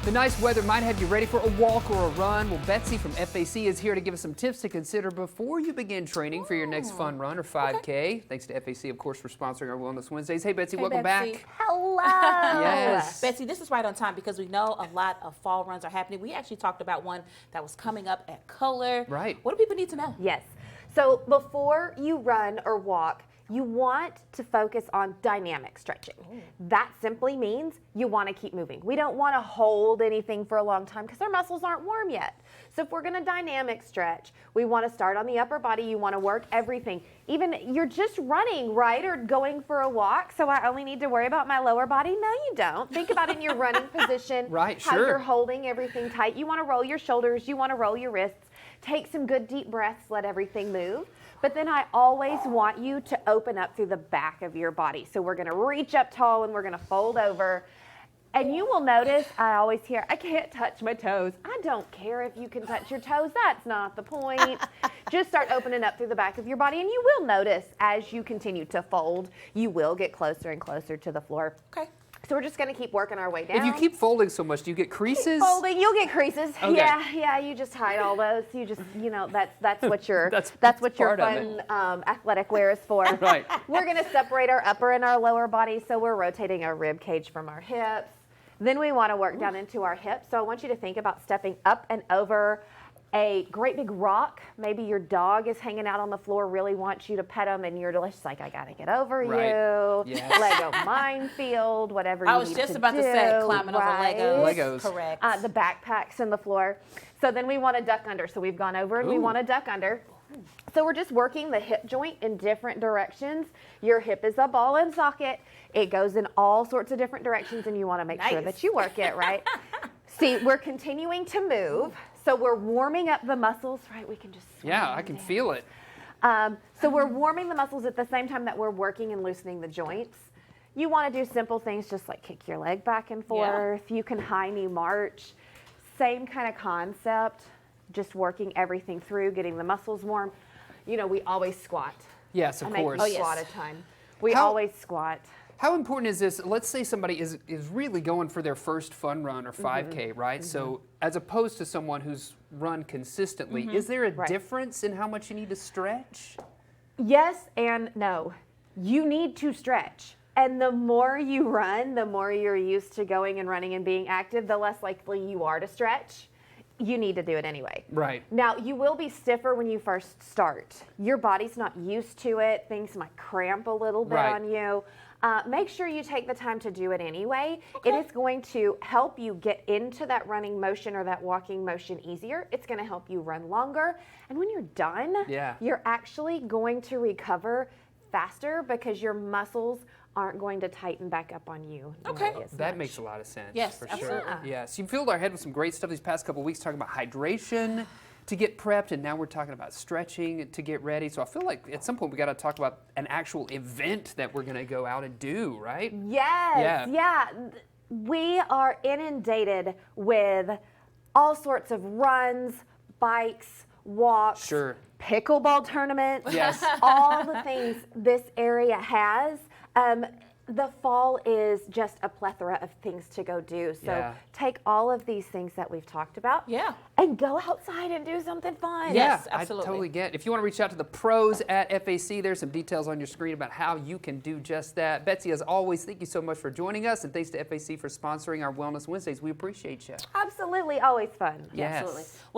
The nice weather might have you ready for a walk or a run. Well, Betsy from FAC is here to give us some tips to consider before you begin training for your next fun run or 5K. Okay. Thanks to FAC, of course, for sponsoring our Wellness Wednesdays. Hey, Betsy, welcome back. Hello. Yes. Betsy, this is right on time because we know a lot of fall runs are happening. We actually talked about one that was coming up at Color. Right. What do people need to know? Yes. So before you run or walk, you want to focus on dynamic stretching. That simply means you want to keep moving. We don't want to hold anything for a long time because our muscles aren't warm yet. So if we're going to dynamic stretch, we want to start on the upper body. You want to work everything. Even you're just running, right, or going for a walk, so I only need to worry about my lower body? No, you don't. Think about it in your running position, Right, how sure. you're holding everything tight. You want to roll your shoulders. You want to roll your wrists. Take some good deep breaths. Let everything move. But then I always want you to open up through the back of your body. So we're going to reach up tall and we're going to fold over. And you will notice I always hear, I can't touch my toes. I don't care if you can touch your toes. That's not the point. Just start opening up through the back of your body. And you will notice as you continue to fold, you will get closer and closer to the floor. Okay. So we're just going to keep working our way down. If you keep folding so much, do you get creases? Folding, you'll get creases. Okay. Yeah, you just hide all those. You just, that's what your That's what your part of fun athletic wear is for. Right. We're going to separate our upper and our lower body, so we're rotating our rib cage from our hips. Then we want to work down into our hips. So I want you to think about stepping up and over a great big rock. Maybe your dog is hanging out on the floor, really wants you to pet him, and you're just like, I got to get over Right. you. Yes. Lego minefield, whatever I you was need just to about to say do, climbing right? over Legos. Legos. Correct. The backpacks in the floor. So then we want to duck under. So we've gone over and we Ooh. want to duck under. So we're just working the hip joint in different directions. Your hip is a ball and socket. It goes in all sorts of different directions, and you want to make sure Nice. that you work it, right? See, we're continuing to move. So we're warming up the muscles, right? We can just Yeah, swing I can down. feel it. So we're warming the muscles at the same time that we're working and loosening the joints. You want to do simple things just like kick your leg back and forth. You can high knee march. Same kind of concept, just working everything through, getting the muscles warm. We always squat. Yes, of I make course. a squat a time. We How- always squat. How important is this? Let's say somebody is really going for their first fun run or 5K, Mm-hmm. right? So as opposed to someone who's run consistently, is there a Right. difference in how much you need to stretch? Yes and no. You need to stretch. And the more you run, the more you're used to going and running and being active, the less likely you are to stretch. You need to do it anyway. Right. Now, you will be stiffer when you first start. Your body's not used to it. Things might cramp a little bit Right. on you. Make sure you take the time to do it anyway. It is going to help you get into that running motion or that walking motion easier. It's going to help you run longer. And when you're done, Yeah. you're actually going to recover faster because your muscles aren't going to tighten back up on you. Okay. nearly as That much. makes a lot of sense. Yes, for absolutely. sure. Yes, you filled our head with some great stuff these past couple of weeks talking about hydration to get prepped, and now we're talking about stretching to get ready. So I feel like at some point we got to talk about an actual event that we're going to go out and do, right? Yes, yeah. We are inundated with all sorts of runs, bikes, walks, Sure. pickleball tournaments, Yes. all the things this area has. The fall is just a plethora of things to go do. So Yeah. take all of these things that we've talked about Yeah. and go outside and do something fun. Yes, I absolutely. totally get. If you want to reach out to the pros at FAC, there's some details on your screen about how you can do just that. Betsy, as always, thank you so much for joining us, and thanks to FAC for sponsoring our Wellness Wednesdays. We appreciate you. Absolutely, always fun. Yes. Absolutely. Well,